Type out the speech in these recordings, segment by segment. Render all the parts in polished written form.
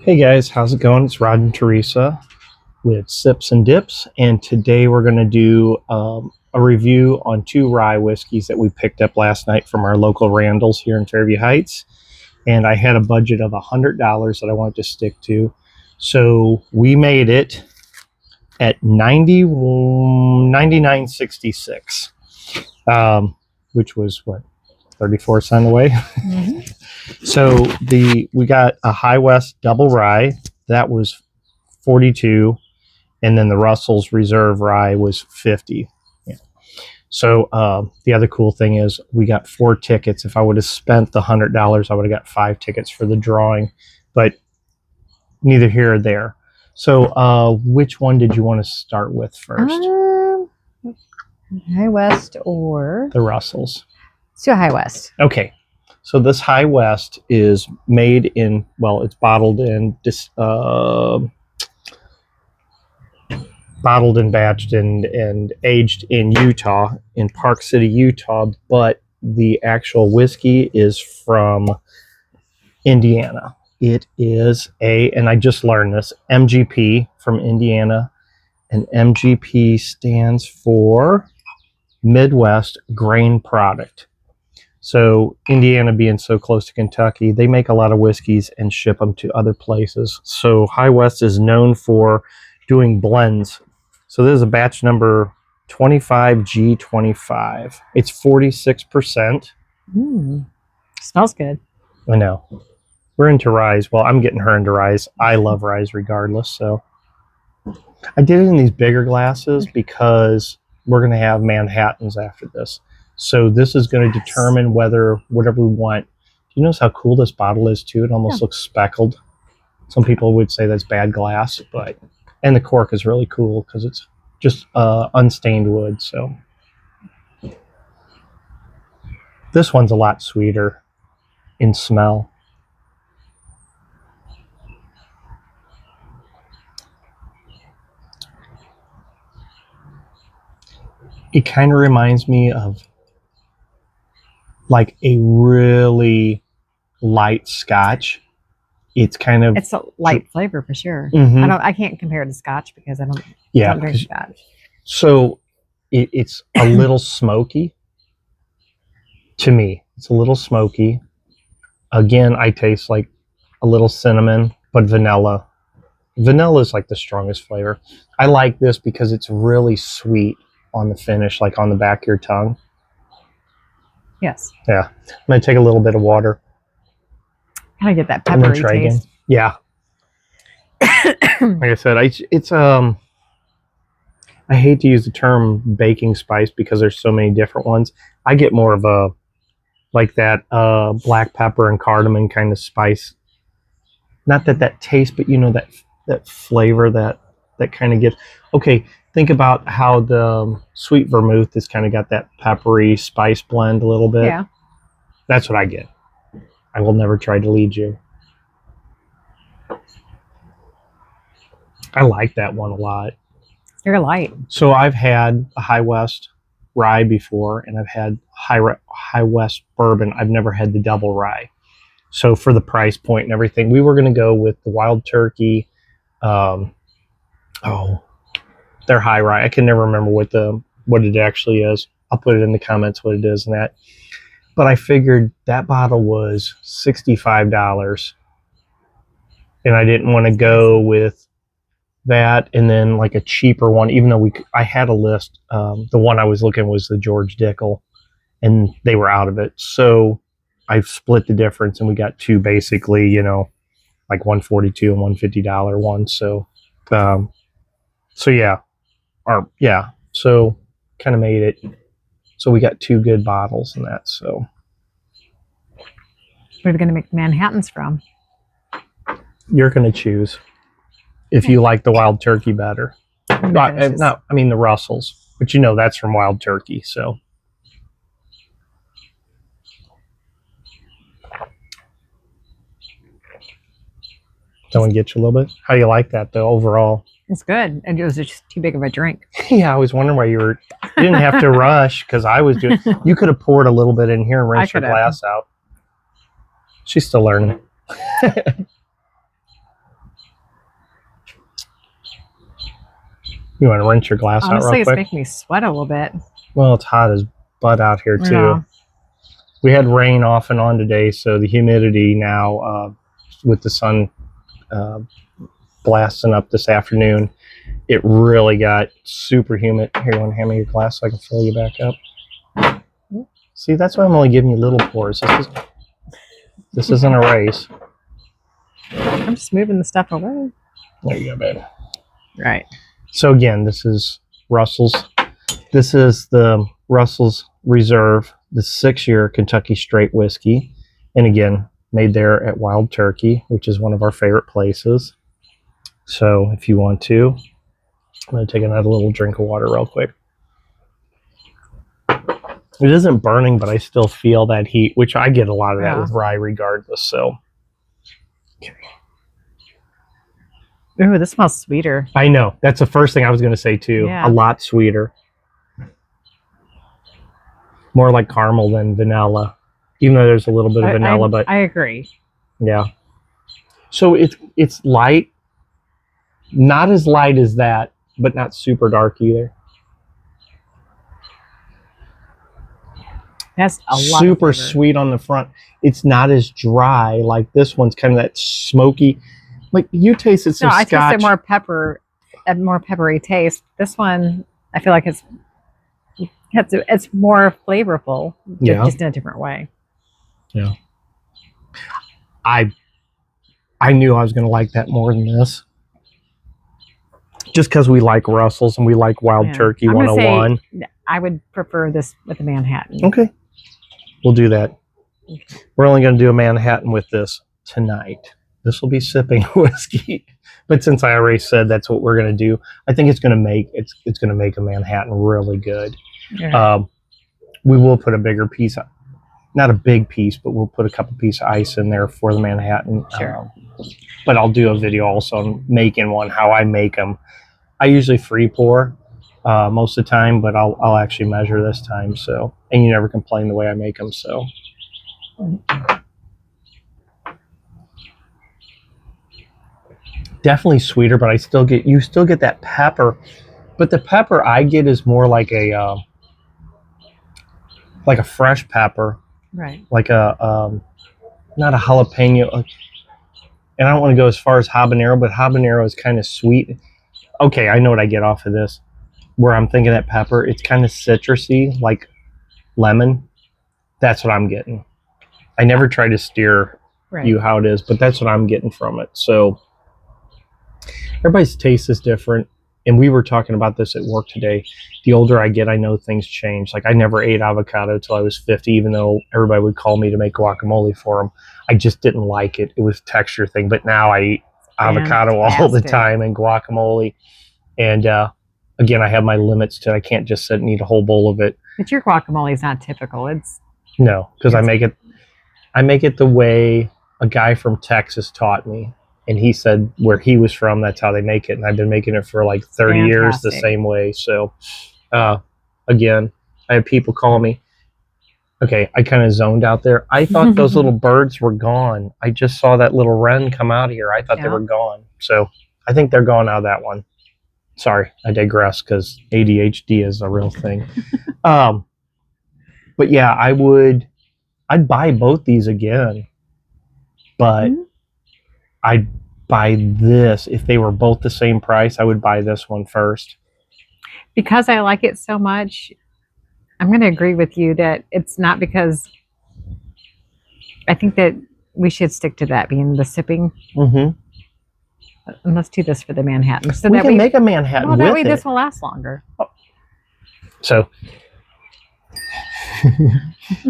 Hey guys, how's it going? It's Rod and Teresa with Sips and Dips, and today we're going to do a review on two rye whiskeys that we picked up last night from our local Randall's here in Fairview Heights. And I had a budget of $100 that I wanted to stick to, so we made it at $99.66, which was what, 34 cents away. Mm-hmm. So we got a High West double rye that was 42, and then the Russell's Reserve rye was 50. Yeah. So the other cool thing is we got 4 tickets. If I would have spent the $100, I would have got 5 tickets for the drawing, but neither here or there. So which one did you want to start with first? High West or The Russells. let's do High West. Okay. So this High West is made in, well, it's bottled and batched and aged in Utah, in Park City, Utah, but the actual whiskey is from Indiana. It is and I just learned this, MGP from Indiana, and MGP stands for Midwest Grain Product. So Indiana being so close to Kentucky, they make a lot of whiskeys and ship them to other places. So High West is known for doing blends. So this is a batch number 25G25. It's 46%. Smells good. I know. We're into ryes. Well, I'm getting her into ryes. I love ryes regardless. So I did it in these bigger glasses because we're going to have Manhattans after this. So this is going to determine whether whatever we want. Do you notice how cool this bottle is too? It almost looks speckled. Some people would say that's bad glass, and the cork is really cool because it's just unstained wood. So this one's a lot sweeter in smell. It kind of reminds me of like a really light Scotch. It's a light flavor for sure. Mm-hmm. I can't compare it to Scotch because I don't drink Scotch. So it's a little smoky to me. It's a little smoky. Again, I taste like a little cinnamon, but vanilla. Vanilla is like the strongest flavor. I like this because it's really sweet on the finish, like on the back of your tongue. Yes. Yeah. I'm going to take a little bit of water. Kind of get that peppery taste. Again. Yeah. Like I said, I hate to use the term baking spice because there's so many different ones. I get more of a, like that black pepper and cardamom kind of spice. Not that taste, but you know, that flavor that kind of gives. Okay. Think about how the sweet vermouth has kind of got that peppery spice blend a little bit. Yeah. That's what I get. I will never try to lead you. I like that one a lot. Very light. So I've had a High West rye before, and I've had High West bourbon. I've never had the double rye. So for the price point and everything, we were going to go with the Wild Turkey. Their high rye. I can never remember what it actually is. I'll put it in the comments what it is and that. But I figured that bottle was $65, and I didn't want to go with that and then like a cheaper one. Even though I had a list. The one I was looking was the George Dickel, and they were out of it. So I split the difference, and we got two basically. You know, like $142 and $150 ones. So yeah. So kind of made it so we got 2 good bottles in that. So Where are we going to make Manhattans from? you're going to choose if you like the Wild Turkey better. I mean the Russells, but you know that's from Wild Turkey. So that one get you a little bit. How do you like that though overall? It's good. And it was just too big of a drink. Yeah, I was wondering why you didn't have to rush because I was doing. You could have poured a little bit in here and rinsed your glass out. She's still learning. You want to rinse your glass out Honestly, real it's quick? making me sweat a little bit. Well, it's hot as butt out here too. Yeah. We had rain off and on today, so the humidity now, with the sun blasting up this afternoon, it really got super humid. Here, you want to hand me your glass so I can fill you back up? See, that's why I'm only giving you little pours. This isn't a race. I'm just moving the stuff away. There you go, babe. Right. So again, this is Russell's. This is the Russell's Reserve, the 6-year Kentucky Straight whiskey. And again, made there at Wild Turkey, which is one of our favorite places. So if you want to, I'm going to take another little drink of water real quick. It isn't burning, but I still feel that heat, which I get a lot of that with rye regardless. So Ooh, this smells sweeter. I know. That's the first thing I was going to say too. Yeah. A lot sweeter. More like caramel than vanilla. Even though there's a little bit of vanilla, but I agree. yeah. So it's light. Not as light as that, but not super dark either. That's a lot. Super sweet on the front. It's not as dry like this one's kind of that smoky. Like you tasted some I scotch. tasted more pepper, a more peppery taste. This one, I feel like it's more flavorful, just in a different way. Yeah. I knew I was going to like that more than this. Just because we like Russell's and we like Wild Turkey 101. I would prefer this with the Manhattan. Okay. We'll do that. We're only going to do a Manhattan with this tonight. This will be sipping whiskey. But since I already said that's what we're going to do, I think it's going to make a Manhattan really good. Yeah. We will put a bigger piece, not a big piece, but we'll put a couple pieces of ice in there for the Manhattan. Sure. But I'll do a video also on making one, how I make them. I usually free pour most of the time, but I'll actually measure this time. So, and you never complain the way I make them. So, definitely sweeter, but you still get that pepper. But the pepper I get is more like a fresh pepper, Right. like a not a jalapeno. And I don't want to go as far as habanero, but habanero is kind of sweet. Okay, I know what I get off of this. Where I'm thinking that pepper, it's kind of citrusy, like lemon. That's what I'm getting. I never try to steer you how it is, but that's what I'm getting from it. So everybody's taste is different. And we were talking about this at work today. The older I get, I know things change. Like I never ate avocado till I was 50, even though everybody would call me to make guacamole for them. I just didn't like it. It was a texture thing. But now I eat avocado all the time and guacamole. And again, I have my limits to it. I can't just sit and eat a whole bowl of it. But your guacamole is not typical. No, because I make it the way a guy from Texas taught me. And he said where he was from, that's how they make it. And I've been making it for like 30 years the same way. So, again, I have people call me. Okay, I kind of zoned out there. I thought those little birds were gone. I just saw that little wren come out of here. I thought they were gone. So I think they're gone out of that one. Sorry, I digress because ADHD is a real thing. But yeah, I'd buy both these again. But I'd buy this. If they were both the same price, I would buy this one first. Because I like it so much, I'm going to agree with you that it's not because I think that we should stick to that being the sipping. Mm-hmm. And let's do this for the Manhattan. So we that can make a Manhattan with that way it. this will last longer. So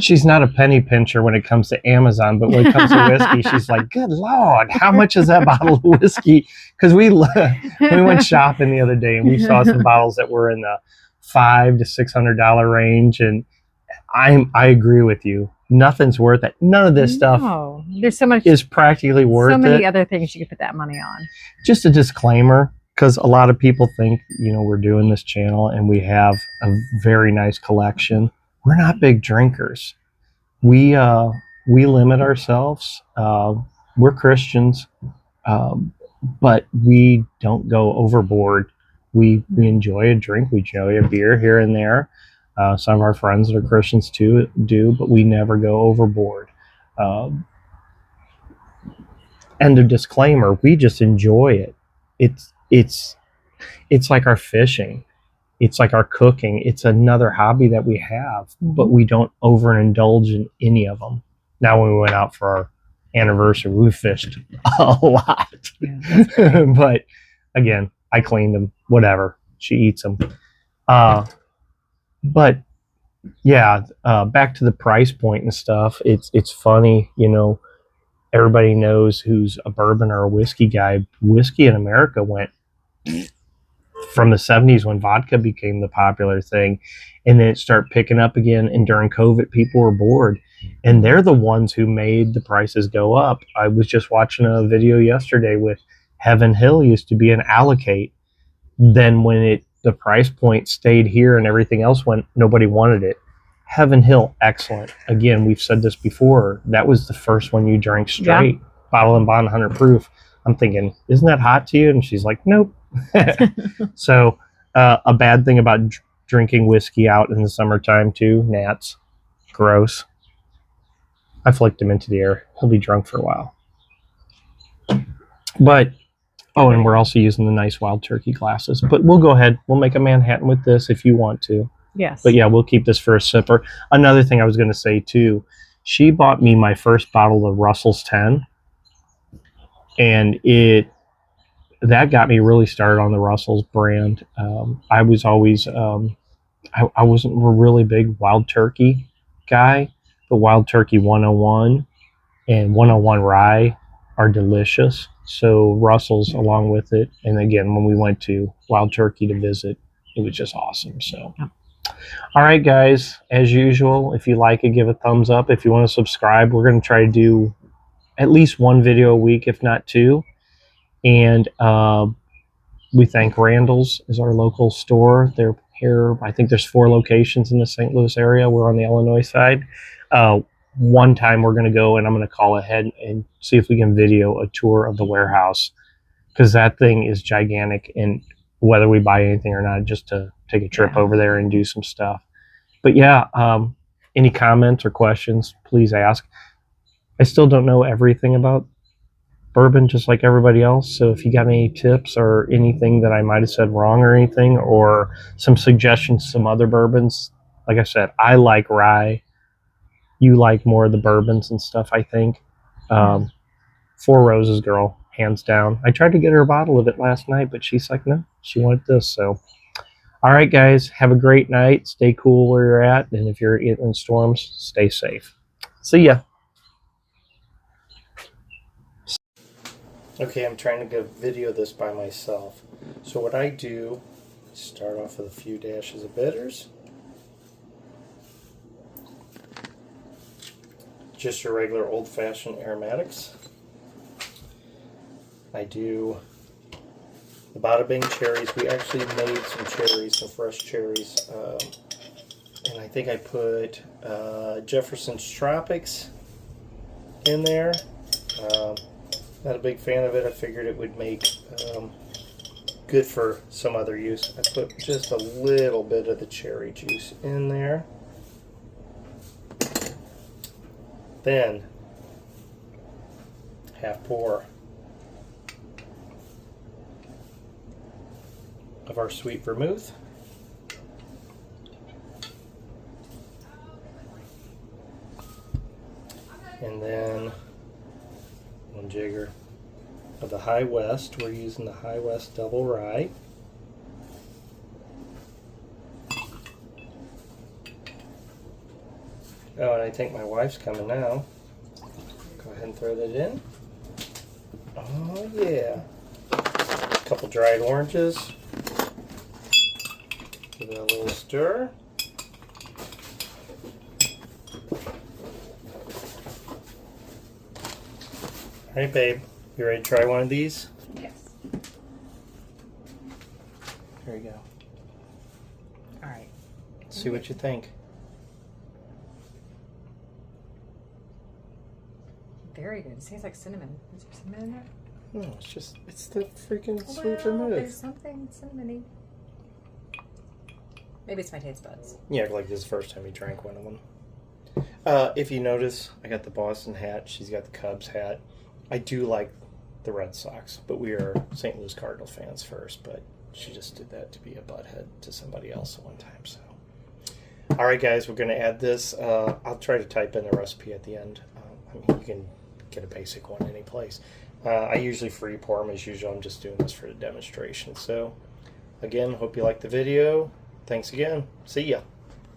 she's not a penny pincher when it comes to Amazon, but when it comes to whiskey, she's like, good Lord, how much is that bottle of whiskey? Because we went shopping the other day and we saw some bottles that were in the $500 to $600 range. And I agree with you. Nothing's worth it. None of this stuff there's so much is practically worth it. So many other things you could put that money on. Just a disclaimer, because a lot of people think, we're doing this channel and we have a very nice collection. We're not big drinkers. We limit ourselves. We're Christians, but we don't go overboard We enjoy a drink. We enjoy a beer here and there. Some of our friends that are Christians too do, but we never go overboard. Um, and a disclaimer: we just enjoy it. It's like our fishing. It's like our cooking. It's another hobby that we have, but we don't overindulge in any of them. Now, when we went out for our anniversary, we fished a lot. Yeah, But again, I cleaned them. Whatever. She eats them. But yeah, back to the price point and stuff. It's funny, you know. Everybody knows who's a bourbon or a whiskey guy. Whiskey in America went from the 70s when vodka became the popular thing, and then it started picking up again, and during COVID people were bored, and they're the ones who made the prices go up. I was just watching a video yesterday with Heaven Hill used to be an Allocate. Then when the price point stayed here and everything else went, nobody wanted it. Heaven Hill, excellent. Again, we've said this before, that was the first one you drank straight. Bottle and bond 100 proof. I'm thinking, isn't that hot to you? And she's like, nope. So a bad thing about drinking whiskey out in the summertime too, gnats, gross. I flicked him into the air. He'll be drunk for a while. But and we're also using the nice Wild Turkey glasses. But we'll go ahead. We'll make a Manhattan with this if you want to. Yes. But yeah, we'll keep this for a sipper. Another thing I was going to say too, she bought me my first bottle of Russell's 10, and that got me really started on the Russell's brand. I was always I wasn't a really big Wild Turkey guy, but Wild Turkey 101 and 101 Rye are delicious. So Russell's along with it. And again, when we went to Wild Turkey to visit, it was just awesome. So, all right, guys, as usual, if you like it, give a thumbs up. If you want to subscribe, we're going to try to do at least one video a week, if not two. And we thank Randall's is our local store. They're here. I think there's 4 locations in the St. Louis area. We're on the Illinois side. One time we're going to go and I'm going to call ahead and see if we can video a tour of the warehouse, because that thing is gigantic, and whether we buy anything or not, just to take a trip over there and do some stuff. But yeah, any comments or questions, please ask. I still don't know everything about bourbon, just like everybody else. So if you got any tips or anything that I might have said wrong or anything, or some suggestions, some other bourbons, like I said, I like rye. You like more of the bourbons and stuff, I think. Four Roses girl, hands down. I tried to get her a bottle of it last night, but she's like, no, she wanted this. So, all right, guys, have a great night. Stay cool where you're at. And if you're in storms, stay safe. See ya. Okay, I'm trying to video this by myself. So what I do is start off with a few dashes of bitters. Just your regular old-fashioned aromatics. I do the Bada Bing cherries. We actually made some cherries, some fresh cherries. And I think I put Jefferson's Tropics in there. Not a big fan of it. I figured it would make good for some other use. I put just a little bit of the cherry juice in there. Then, half pour of our sweet vermouth. And then 1 jigger of the High West. We're using the High West Double Rye. Oh, and I think my wife's coming now. Go ahead and throw that in. Oh, yeah. A couple dried oranges. Give it a little stir. All right, babe. You ready to try one of these? Yes. Here you go. All right. See what you think. Very good. It tastes like cinnamon. Is there cinnamon in there? No, it's the freaking Well, sweet vermouth. there's something cinnamony. Maybe it's my taste buds. Yeah, like this is the first time he drank one of them. If you notice, I got the Boston hat. She's got the Cubs hat. I do like the Red Sox, but we are St. Louis Cardinal fans first. But she just did that to be a butthead to somebody else at one time. So, all right, guys, we're going to add this. I'll try to type in the recipe at the end. I mean, you can get a basic one any place. I usually free pour them as usual. I'm just doing this for the demonstration. So, again, hope you liked the video. Thanks again. See ya.